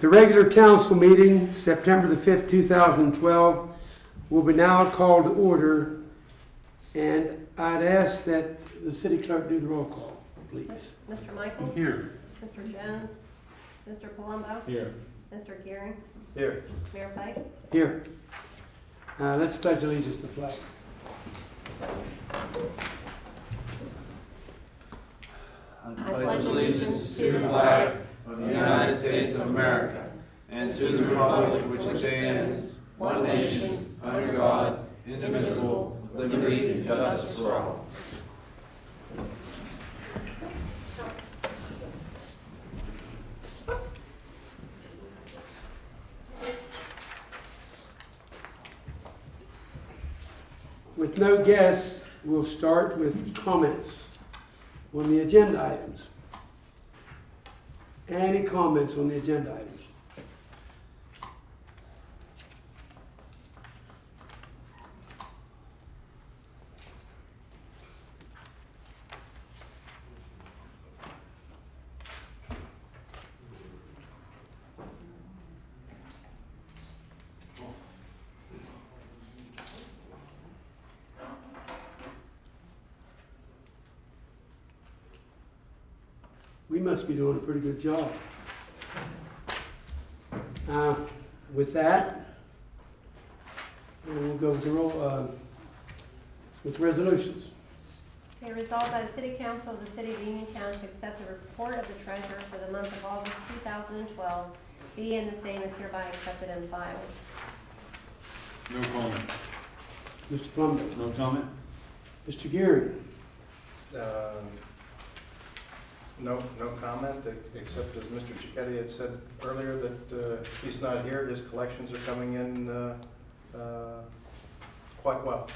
The regular council meeting, September the 5th, 2012, will be now called to order, and I'd ask that the city clerk do the roll call, please. Mr. Michael? Here. Mr. Jones? Mr. Palumbo? Here. Mr. Gearing? Here. Mayor Pike? Here. Let's pledge allegiance to the flag. I pledge allegiance to the flag of the United States of America and to the republic which stands, one nation, under God, indivisible, with liberty and justice for all. With no guests, we'll start with comments on the agenda items. Any comments on the agenda items? We must be doing a pretty good job. With that, we'll go with the roll, with resolutions. Be resolved by the City Council of the City of Uniontown to accept the report of the treasurer for the month of August 2012, be and the same is hereby accepted and filed. No comment. Mr. Palumbo. No comment. Mr. Gearing. No comment, except as Mr. Cicchetti had said earlier that he's not here. His collections are coming in quite well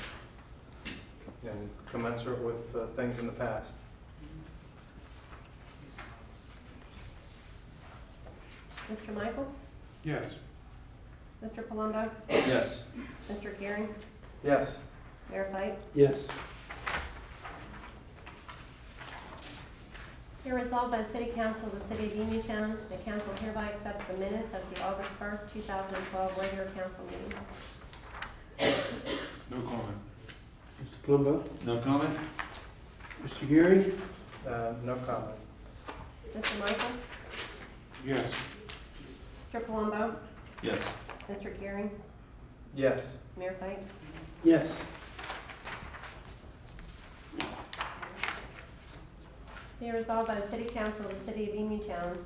and commensurate with things in the past. Mr. Michael? Yes. Mr. Palumbo? Yes. Mr. Gearing? Yes. Mayor Pike? Yes. Be resolved by the City Council of the City of Uniontown, the council hereby accepts the minutes of the August 1st, 2012 regular council meeting. No comment. Mr. Palumbo. No comment. Mr. Gearing. No comment. Mr. Michael? Yes. Mr. Palumbo? Yes. Mr. Gearing? Yes. Mayor Pike? Yes. Be resolved by the City Council of the City of Uniontown.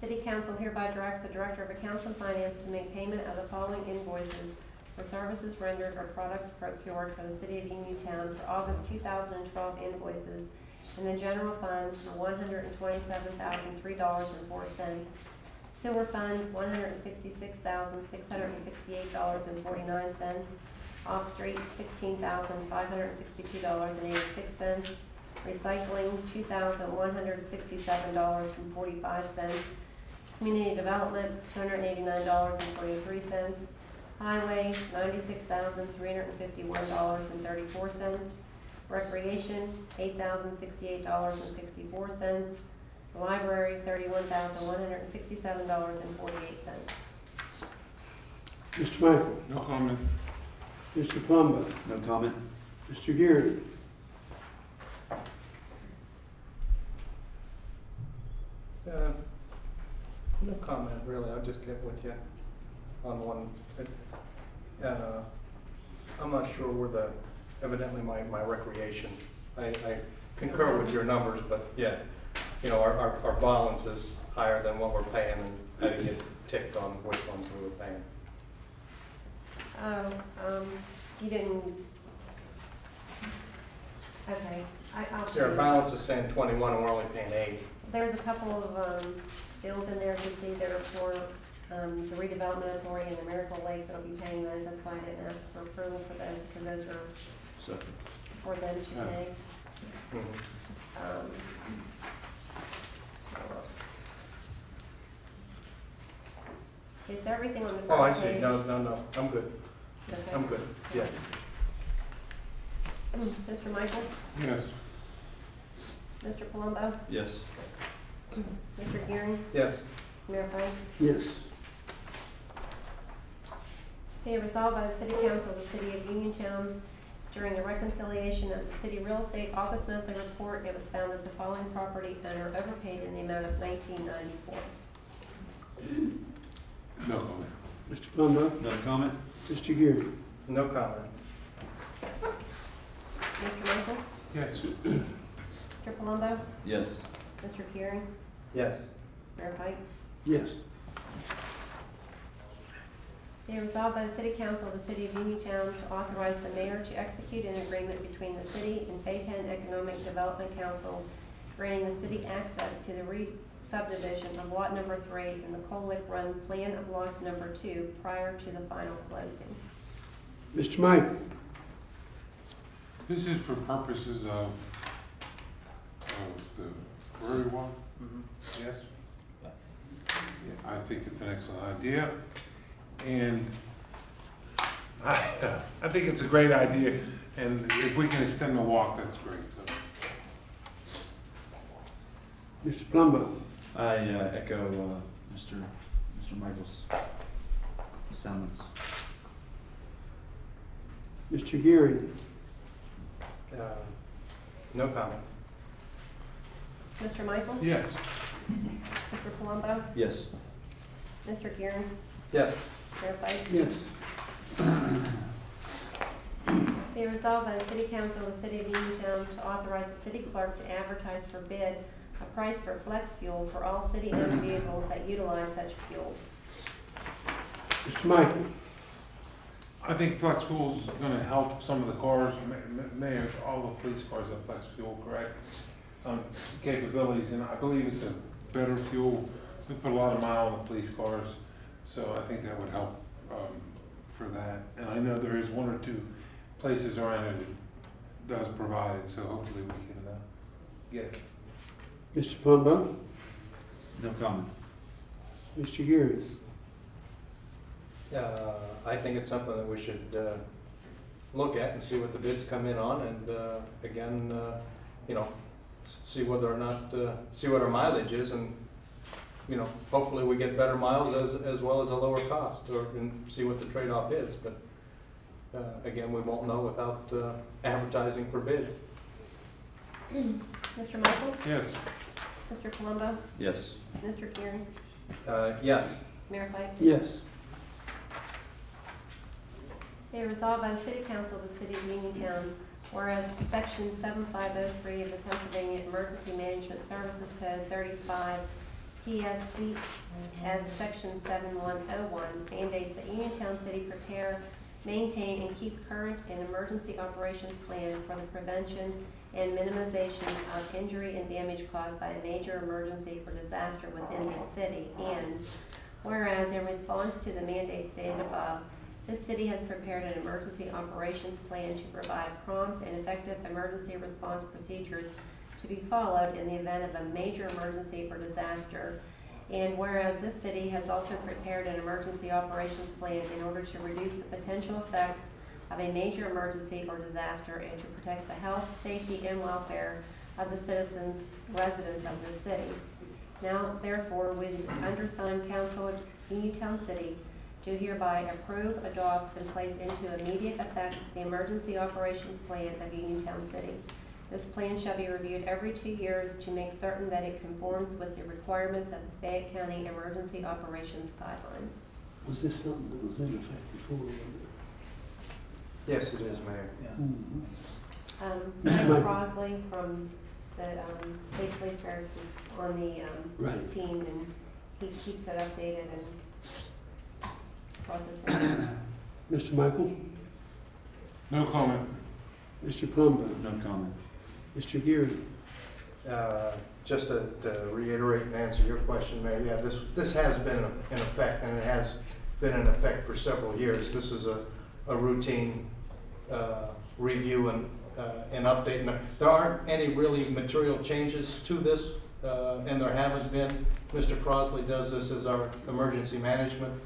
City Council hereby directs the Director of Accounts and Finance to make payment of the following invoices for services rendered or products procured for the City of Uniontown for August 2012 invoices in the General Fund for $127,003.04. Sewer Fund $166,668.49. Off-Street $16,562.86. Recycling, $2,167.45. Community Development, $289.43. Highway, $96,351.34. Recreation, $8,068.64. Library, $31,167.48. Mr. Michael. No comment. Mr. Palumbo. No comment. Mr. Gearing. No comment, really. I'll just get with you on one. I'm not sure where evidently my recreation. I concur with your numbers, but yeah, you know, our balance is higher than what we're paying, and I didn't get ticked on which ones we were paying. You didn't. Okay, I'll show Yeah, our you. balance is saying 21, and we're only paying 8. There's a couple of bills in there, as you see, that are for the redevelopment authority and the Miracle Lake that'll be paying those. That's why I didn't ask for approval for those, because those are for them to pay. It's everything on the first Oh, I page. see. No, I'm good. Okay. I'm good. Yeah. Mr. Michael? Yes. Mr. Palumbo? Yes. Mr. Gearing? Yes. Mayor Pike? Yes. Be it resolved by the City Council of the City of Uniontown, during the reconciliation of the city real estate August monthly report, it was found that the following property owner overpaid in the amount of $19.94. No comment. Mr. Palumbo? No comment? Mr. Geary? No comment. Mr. Michael? Yes. Mr. Palumbo? Yes. Mr. Gearing? Yes. Mayor Pike? Yes. Be resolved by the City Council of the City of Uniontown to authorize the mayor to execute an agreement between the city and Baypenn Economic Development Council granting the city access to the re-subdivision of lot number 3 in the Coal Lick Run plan of lots number 2 prior to the final closing. Mr. Mike? This is for purposes of the brewery one? Yes? Yeah, I think it's an excellent idea. And I think it's a great idea. And if we can extend the walk, that's great. So. Mr. Palumbo? I echo Mr. Michael's sentiments. Mr. Geary? No comment. Mr. Michael? Yes. Mr. Palumbo? Yes. Mr. Gearing? Yes. Mayor Pike? Yes. Be resolved by the City Council of the City of Uniontown to authorize the city clerk to advertise for bid a price for flex fuel for all city-owned vehicles that utilize such fuels. Mr. Michael? I think flex fuel is going to help some of the cars, mayors, all the police cars have flex fuel, correct? Capabilities, and I believe it's a better fuel. We put a lot of mile on the police cars, so I think that would help for that. And I know there is 1 or 2 places around it that does provide it, so hopefully we can get it. Mr. Palumbo? No comment. Mr. Geary? I think it's something that we should look at and see what the bids come in on, and again, you know, see whether or not, see what our mileage is, and you know, hopefully we get better miles as well as a lower cost, and see what the trade-off is. But again, we won't know without advertising for bids. Mr. Michael? Yes. Mr. Palumbo? Yes. Mr. Gearing? Yes. Mayor Pike? Yes. Be resolved by the City Council of the City of Uniontown, whereas Section 7503 of the Pennsylvania Emergency Management Services Code 35 PSC as Section 7101 mandates that Uniontown City prepare, maintain, and keep current an emergency operations plan for the prevention and minimization of injury and damage caused by a major emergency or disaster within the city. And whereas in response to the mandate stated above, this city has prepared an emergency operations plan to provide prompt and effective emergency response procedures to be followed in the event of a major emergency or disaster. And whereas this city has also prepared an emergency operations plan in order to reduce the potential effects of a major emergency or disaster and to protect the health, safety, and welfare of the citizens, residents of the city. Now, therefore, with the undersigned Council of Uniontown City, do hereby approve, adopt, and place into immediate effect the Emergency Operations Plan of Uniontown City. This plan shall be reviewed every 2 years to make certain that it conforms with the requirements of the Fayette County Emergency Operations Guidelines. Was this something that was in effect before? Yes, it is, Mayor. Mr. Mike Michael. Crosley from the State Police Barracks is on the Right. team, and he keeps it updated and processing. Mr. Michael? No comment. Mr. Palumbo? No comment. Mr. Geary? Just to reiterate and answer your question, Mayor, yeah, this has been in effect, and it has been in effect for several years. This is a routine review and update. And there aren't any really material changes to this, and there haven't been. Mr. Crosley does this as our emergency management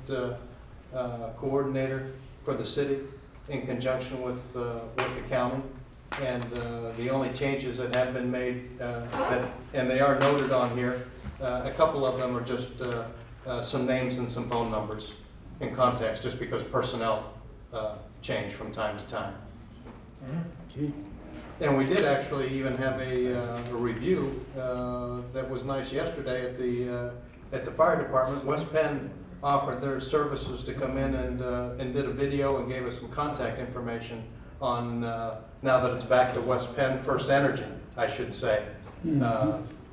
coordinator for the city in conjunction with the county. And the only changes that have been made, and they are noted on here, a couple of them are just some names and some phone numbers in context, just because personnel change from time to time. Okay. And we did actually even have a review that was nice yesterday at the fire department. West Penn offered their services to come in and did a video and gave us some contact information on, now that it's back to West Penn First Energy, I should say,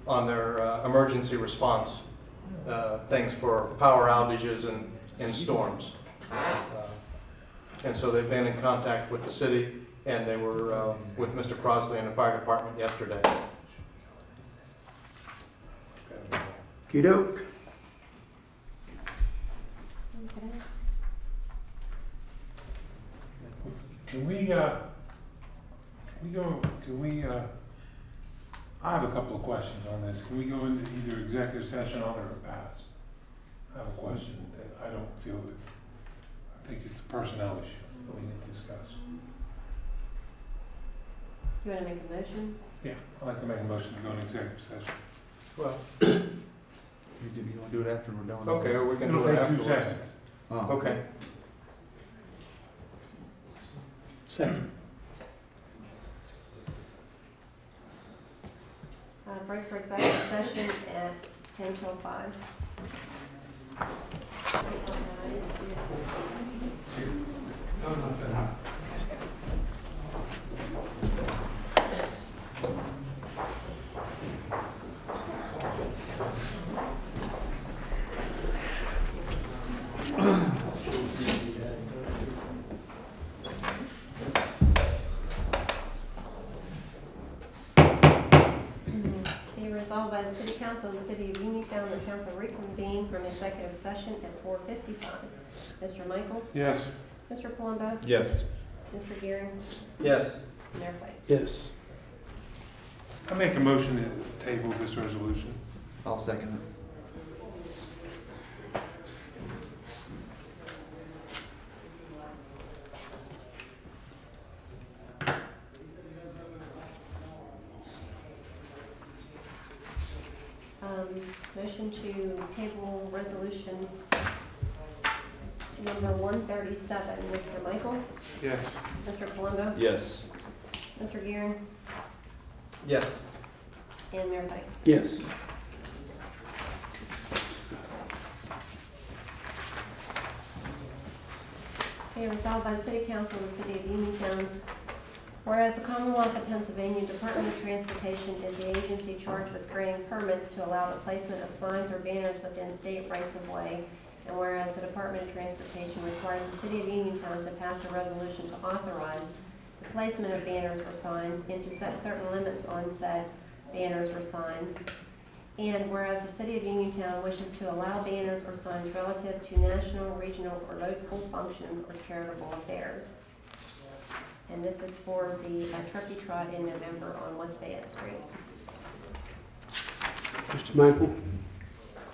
on their emergency response things for power outages and storms. And so they've been in contact with the city, and they were with Mr. Crosley and the fire department yesterday. Okey-doke. Okay. Can I have a couple of questions on this. Can we go into either executive session on it or pass? I have a question that I don't feel that, I think it's a personnel issue that we need to discuss. You want to make a motion? Yeah, I'd like to make a motion to go into executive session. Well, You want to do it after we're done? okay, or we can It'll do it take 2 afterwards. seconds. Oh. Okay. Second. Break for executive session at 10 till 5. Be resolved by the City Council of the City of Uniontown, the council reconvene from executive session at 4:55. Mr. Michael? Yes. Mr. Palumbo? Yes. Mr. Gearing? Yes. Mayor White? Yes. I make a motion to table this resolution. I'll second it. Motion to table resolution number 137. Mr. Michael? Yes. Mr. Palumbo? Yes. Mr. Gearing? Yes. And Mayor White? Yes. Be resolved by the City Council of the City of Uniontown, whereas the Commonwealth of Pennsylvania Department of Transportation is the agency charged with granting permits to allow the placement of signs or banners within state rights of way, and whereas the Department of Transportation requires the City of Uniontown to pass a resolution to authorize the placement of banners or signs and to set certain limits on said banners or signs. And whereas the City of Uniontown wishes to allow banners or signs relative to national, regional, or local functions or charitable affairs. And this is for the turkey trot in November on West Fayette Street. Mr. Michael?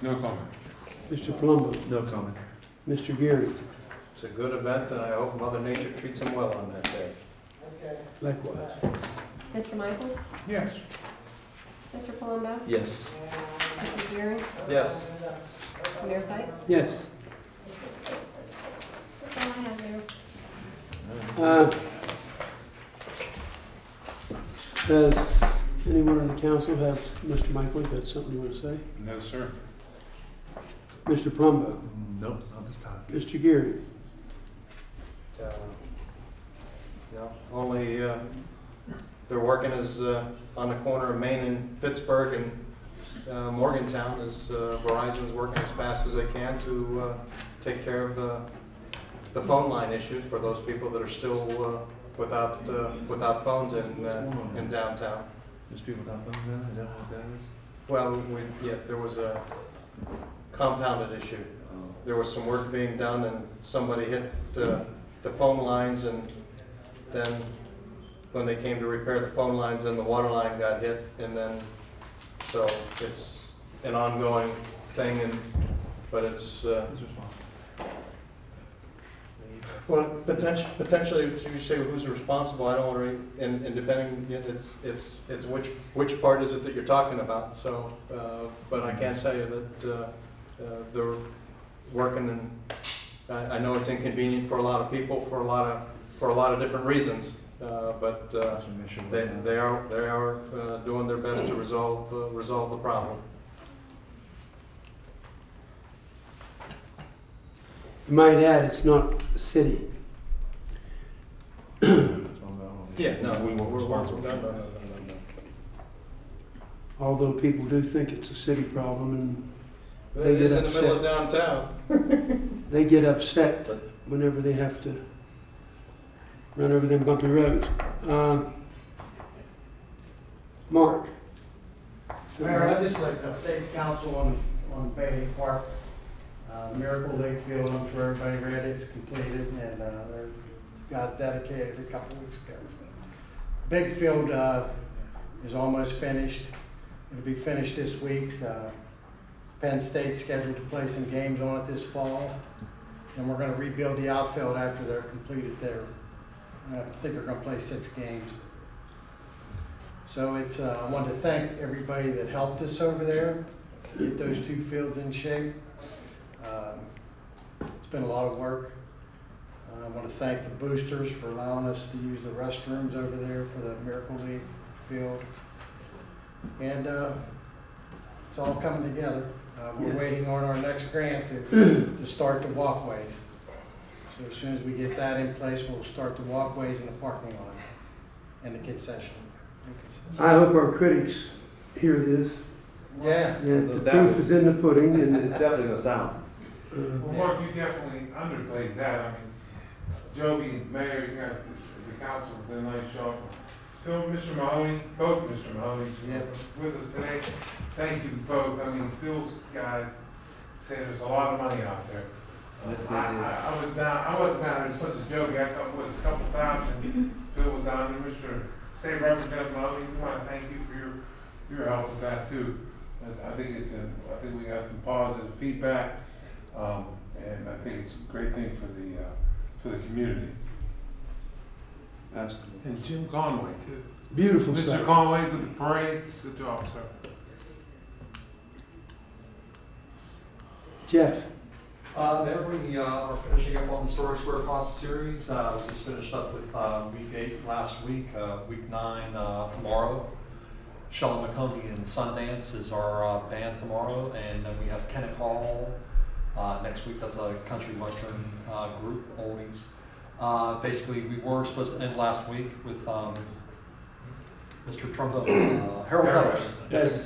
No comment. Mr. Palumbo? No comment. Mr. Gearing? It's a good event, and I hope Mother Nature treats them well on that day. Likewise. Mr. Michael? Yes. Mr. Palumbo? Yes. Mr. Gearing? Yes. Mayor White? Yes. That's all I have there. Does anyone on the council have, Mr. Michael, you got something you want to say? No, sir. Mr. Palumbo? Nope, not this time. Mr. Gearing? No, only they're working as on the corner of Main and Pittsburgh and Morgantown, as Verizon's working as fast as they can to take care of the phone line issues for those people that are still without phones in downtown. There's people without phones now? Is that what that is? Well, there was a compounded issue. There was some work being done, and somebody hit the phone lines, and then when they came to repair the phone lines, then the water line got hit, and then, so it's an ongoing thing, but it's, Who's responsible? well, potentially, if you say who's responsible, I don't want to, and depending, it's which part is it that you're talking about, so, but I can tell you that they're working, and I know it's inconvenient for a lot of people for a lot of different reasons, but they are doing their best to resolve the problem. You might add, it's not city. Yeah, no, We won't we're responsible. no. Although people do think it's a city problem, and But They it is get in the middle of downtown. they get upset whenever they have to run over them bumpy roads. Mark? Mayor, I'd just like to update council on Bailey Park. Miracle Lake Field, I'm sure everybody read it, it's completed, and their guys dedicated a couple weeks ago. Big field is almost finished. It'll be finished this week. Penn State's scheduled to play some games on it this fall, and we're going to rebuild the outfield after they're completed there. I think they're going to play 6 games. So it's, I wanted to thank everybody that helped us over there to get those 2 fields in shape. It's been a lot of work. I want to thank the boosters for allowing us to use the restrooms over there for the Miracle League field. And it's all coming together. We're Yeah. waiting on our next grant to start the walkways. So as soon as we get that in place, we'll start the walkways and the parking lots and the concession. I hope our critics hear this. Yeah. Yeah, the proof is in the pudding. It's And, definitely gonna sound. Well, Mark, you definitely underplayed that. I mean, Joby, Mayor, you guys, the council did a nice job. Phil, Mr. Mahoney, both Mr. Mahoney's Yep. with us today. Thank you both. I mean, Phil's guys say there's a lot of money out there. Yes, they I was down, I wasn't down there, plus Joby, I thought it was a couple times, and Phil was down there. Mr. State Representative Mahoney, we want to thank you for your help with that too. I think I think we got some positive feedback, and I think it's a great thing for the community. Absolutely. And Jim Conway too. beautiful Mr. stuff. Conway with the parade, good job, sir. Jeff? There we are finishing up on the Story Square concert series. We just finished up with week 8 last week, week 9 tomorrow. Sheldon McConey and Sundance is our band tomorrow, and then we have Kenneth Hall next week. That's a country western group, oldies. Basically, we were supposed to end last week with Mr. Trombone, Herald-Standard. Yes.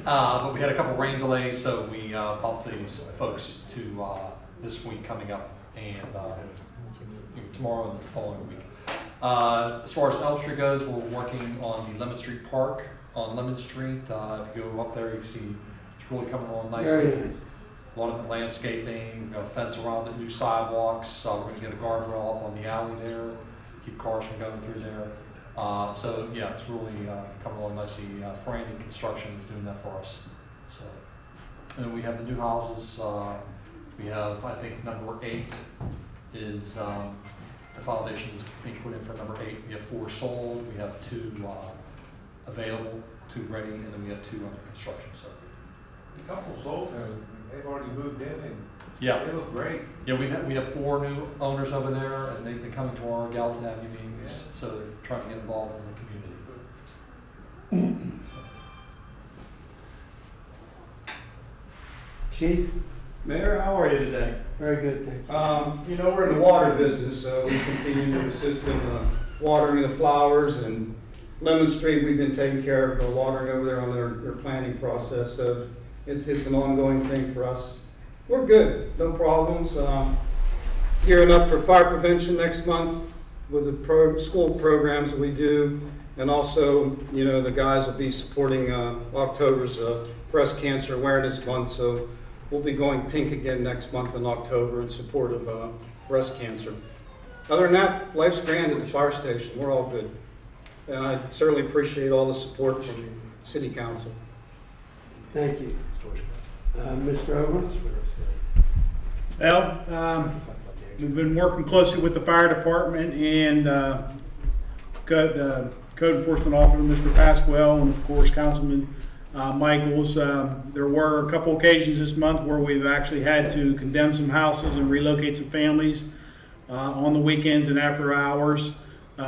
But we had a couple rain delays, so we bumped these folks to this week coming up, and tomorrow and the following week. As far as Elm Street goes, we're working on the Lemon Street Park on Lemon Street. If you go up there, you can see it's really coming along nicely. Very nice. A lot of landscaping, we've got a fence around it, new sidewalks. We're going to get a guardrail up on the alley there, keep cars from going through there. So yeah, it's really coming along nicely. Franny Construction is doing that for us. So, and we have the new houses. We have, I think, number 8 is the foundation is being put in for number 8. We have 4 sold. We have 2 available, 2 ready, and then we have 2 under construction. So, A couple sold there, they've already moved in, and yeah, they look great. yeah, we have 4 new owners over there, and they've been coming to our Gallatin Avenue meetings. So they're trying to get involved in the community. Chief? Mayor, how are you today? Very good, thanks. You know, we're in the water business, so we continue to assist in watering the flowers, and Lemon Street, we've been taking care of the watering over there on their planting process, so it's an ongoing thing for us. We're good, no problems. Gearing up for fire prevention next month with the school programs that we do, and also, you know, the guys will be supporting October's Breast Cancer Awareness Month, so we'll be going pink again next month in October in support of breast cancer. Other than that, life's grand at the fire station. We're all good. And I certainly appreciate all the support from City Council. Thank you. Mr. Ogle? Well, we've been working closely with the fire department and code enforcement officer, Mr. Pasquale, and of course Councilman Michaels. There were a couple occasions this month where we've actually had to condemn some houses and relocate some families on the weekends and after hours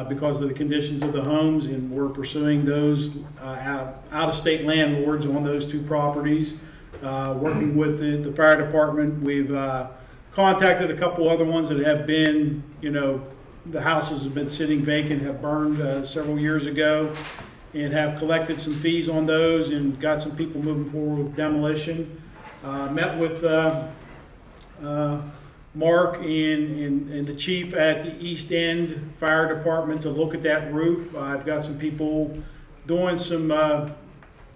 because of the conditions of the homes, and we're pursuing those out-of-state landlords on those two properties. Working with the fire department, we've contacted a couple other ones that have been, the houses have been sitting vacant, have burned several years ago, and have collected some fees on those and got some people moving forward with demolition. Met with Mark and the chief at the East End Fire Department to look at that roof. I've got some people doing some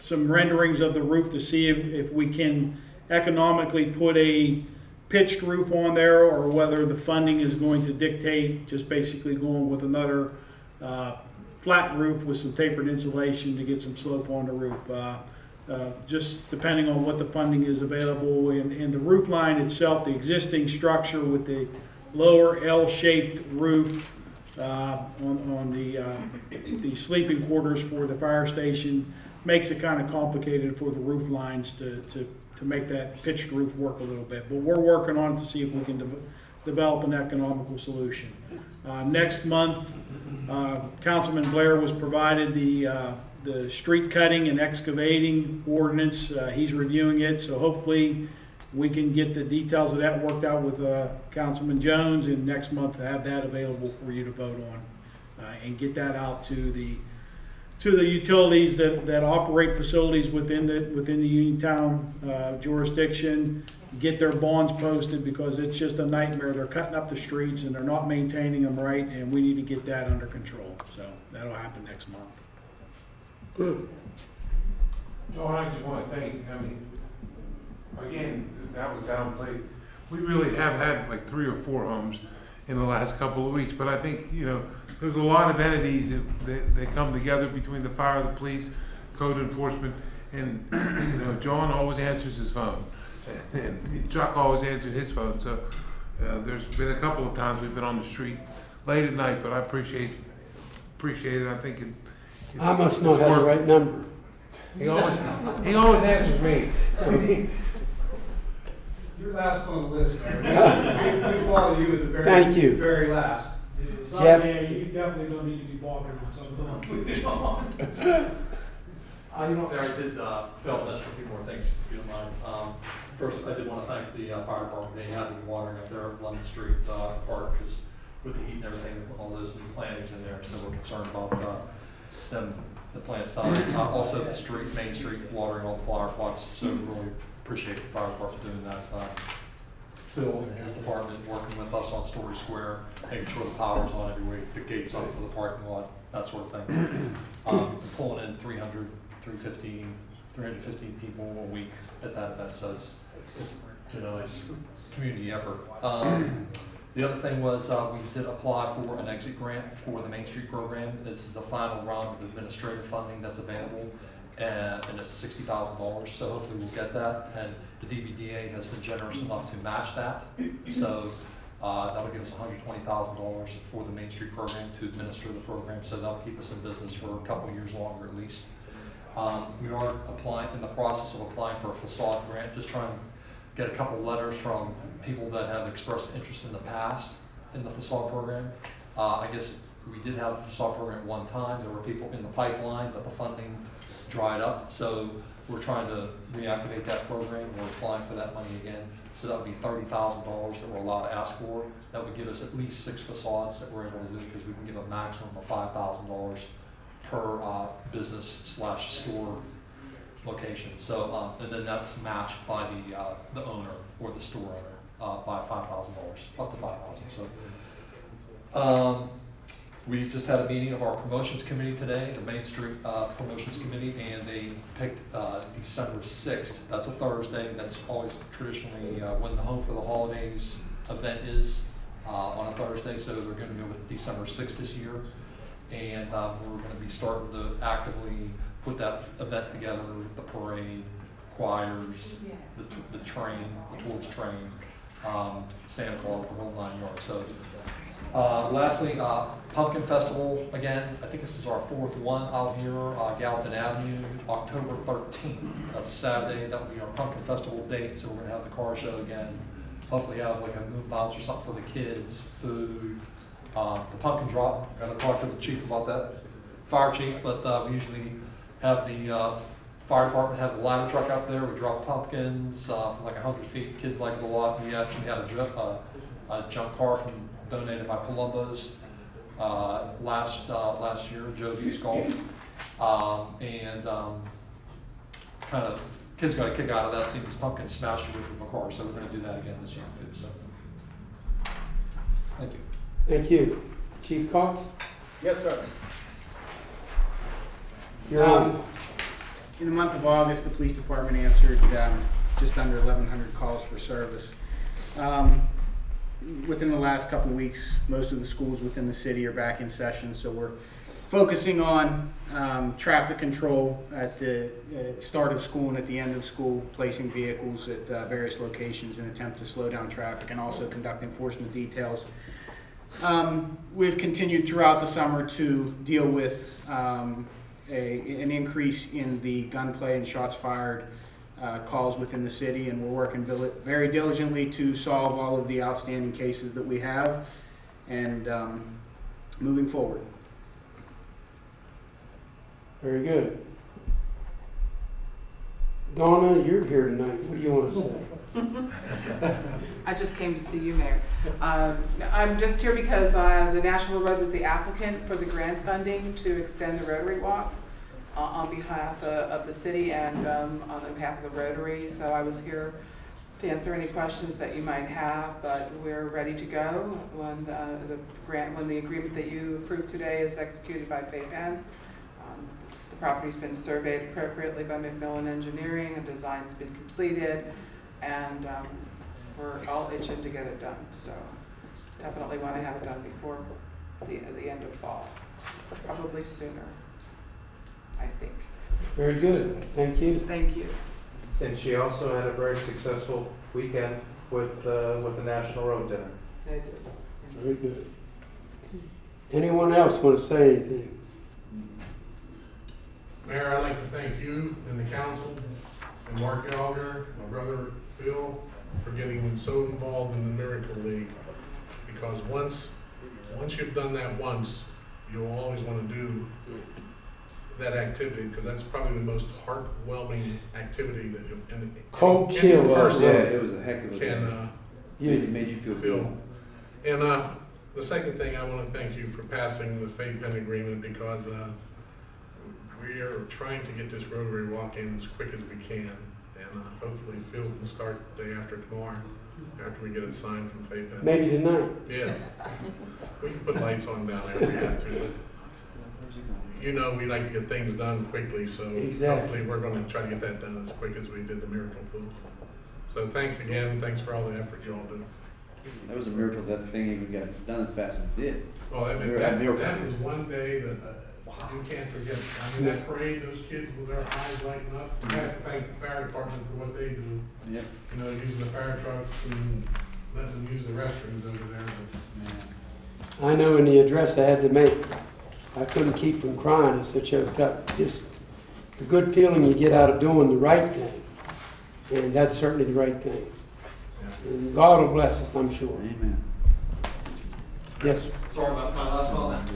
renderings of the roof to see if we can economically put a pitched roof on there, or whether the funding is going to dictate just basically going with another flat roof with some tapered insulation to get some slope on the roof. Just depending on what the funding is available. And the roof line itself, the existing structure with the lower L-shaped roof on the sleeping quarters for the fire station, makes it kind of complicated for the roof lines to make that pitched roof work a little bit. But we're working on it to see if we can develop an economical solution. Next month, Councilman Blair was provided the street cutting and excavating ordinance. He's reviewing it, so hopefully we can get the details of that worked out with Councilman Jones, and next month have that available for you to vote on and get that out to the utilities that operate facilities within the Uniontown jurisdiction. Get their bonds posted, because it's just a nightmare. They're cutting up the streets and they're not maintaining them right, and we need to get that under control. So that'll happen next month. Good. Oh, I just want to thank, again, that was downplayed. We really have had like 3 or 4 homes in the last couple of weeks, but I think, there's a lot of entities that come together between the fire, the police, code enforcement, and John always answers his phone, and Chuck always answered his phone. So there's been a couple of times we've been on the street late at night, but I appreciate it. I think I must not have the right number. he always answers me. You're last on the list, Mayor. We bother you at the Thank you. very last. Jeff? You definitely don't need to be balking on some of the ones we've been on. There, I did fail to mention a few more things, if you don't mind. First, I did want to thank the fire department. They have been watering up there at Lemon Street Park, because with the heat and everything, we put all those new plantings in there, so we're concerned about the plants dying. Also, the Main Street, watering all the flower plots, so we really appreciate the fire department doing that. Phil and his department working with us on Story Square, making sure the power's on every week, the gates up for the parking lot, that sort of thing. Pulling in 315 people a week at that event, so it's been a nice community effort. The other thing was we did apply for an exit grant for the Main Street program. This is the final round of administrative funding that's available, and it's $60,000, so hopefully we'll get that. And the DBDA has been generous enough to match that, so that'll give us $120,000 for the Main Street program to administer the program, so that'll keep us in business for a couple of years longer at least. We are in the process of applying for a facade grant, just trying to get a couple letters from people that have expressed interest in the past in the facade program. I guess we did have a facade program at one time. There were people in the pipeline, but the funding dried up. So we're trying to reactivate that program. We're applying for that money again. So that would be $30,000 that we're allowed to ask for. That would give us at least 6 facades that we're able to do, because we can give a maximum of $5,000 per business/store location. So, and then that's matched by the owner or the store owner by $5,000, up to $5,000. So, we just had a meeting of our promotions committee today, the Main Street promotions committee, and they picked December 6th. That's a Thursday. That's always traditionally when the Home for the Holidays event is on a Thursday. So they're going to go with December 6th this year, and we're going to be starting to actively put that event together, the parade, choirs, the train, the torch train, Santa Claus, the whole 9 yards. So Lastly, Pumpkin Festival, again, I think this is our 4th one out here, Gallatin Avenue, October 13th. That's a Saturday, that will be our Pumpkin Festival date, so we're gonna have the car show again. Hopefully have like a moon bounce or something for the kids, food, the pumpkin drop. I'm gonna talk to the chief about that, fire chief, but we usually have the fire department have the ladder truck out there. We drop pumpkins from like 100 feet. Kids like it a lot. We actually had a junk car donated by Palumbo's last year, Joe V's Golf, and kind of kids got a kick out of that. Seeing these pumpkins smashed the roof of a car, so we're going to do that again this year too. So, thank you. Thank you. Chief Cox? Yes, sir. You're on. In the month of August, the police department answered just under 1,100 calls for service. Within the last couple of weeks, most of the schools within the city are back in session, so we're focusing on traffic control at the start of school and at the end of school, placing vehicles at various locations in an attempt to slow down traffic, and also conduct enforcement details. We've continued throughout the summer to deal with an increase in the gunplay and shots fired calls within the city, and we're working very diligently to solve all of the outstanding cases that we have, and moving forward. Very good. Donna, you're here tonight. What do you want to say? I just came to see you, Mayor. I'm just here because the National Road was the applicant for the grant funding to extend the Rotary Walk on behalf of the city and on behalf of the Rotary. So I was here to answer any questions that you might have, but we're ready to go when the agreement that you approved today is executed by FAPEN. The property's been surveyed appropriately by McMillan Engineering, a design's been completed, and we're all itching to get it done. So definitely want to have it done before the end of fall, probably sooner, I think. Very good. Thank you. Thank you. And she also had a very successful weekend with the National Road Dinner. I did. Very good. Anyone else want to say anything? Mayor, I'd like to thank you and the council and Mark Gallagher, my brother Phil, for getting so involved in the Miracle League. Because once you've done that once, you'll always want to do that activity, because that's probably the most heartwarming activity that you Cold chill. Yeah, it was a heck of a can it made you feel feel. And the second thing, I want to thank you for passing the FAPEN agreement, because we are trying to get this Rotary Walk in as quick as we can, and hopefully Phil can start the day after tomorrow, after we get it signed from FAPEN. Maybe tonight. Yeah. We can put lights on down there if we have to, but you know we like to get things done quickly, so hopefully we're going to try to get that done as quick as we did the Miracle Pool. So thanks again, thanks for all the effort you all do. That was a miracle that thing even got done as fast as it did. Well, I mean, that was one day that you can't forget. I mean, that parade, those kids with their eyes lighting up. We have to thank the fire department for what they do. Yep. You know, using the fire trucks and letting them use the restrooms over there. But, I know in the address I had to make, I couldn't keep from crying. It's so choked up. Just the good feeling you get out of doing the right thing. And that's certainly the right thing. And God will bless us, I'm sure. Amen. Yes. Sorry about my last comment.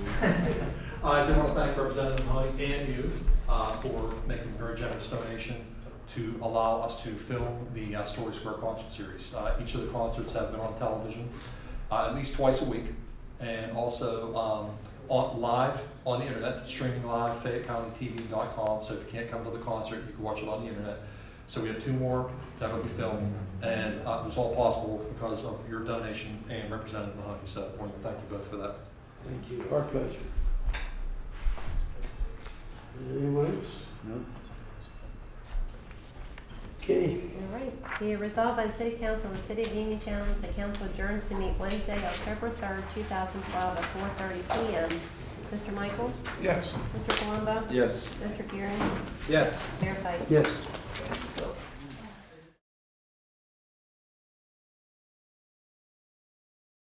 I do want to thank Representative Hunt and you for making a very generous donation to allow us to film the Story Square concert series. Each of the concerts have been on television at least twice a week, and also live on the internet, streaming live, FayetteCountyTV.com. So if you can't come to the concert, you can watch it on the internet. So we have 2 more that will be filmed, and it was all possible because of your donation and Representative Mahoney. So I want to thank you both for that. Thank you. Our pleasure. Anyone else? No. Okay. All right. Be it resolved by the City Council of the City of Uniontown, the council adjourns to meet Wednesday, October 3rd, 2012 at 4:30 p.m. Mr. Michael? Yes. Mr. Palumbo? Yes. Mr. Gearing? Yes. Mayor Pike? Yes.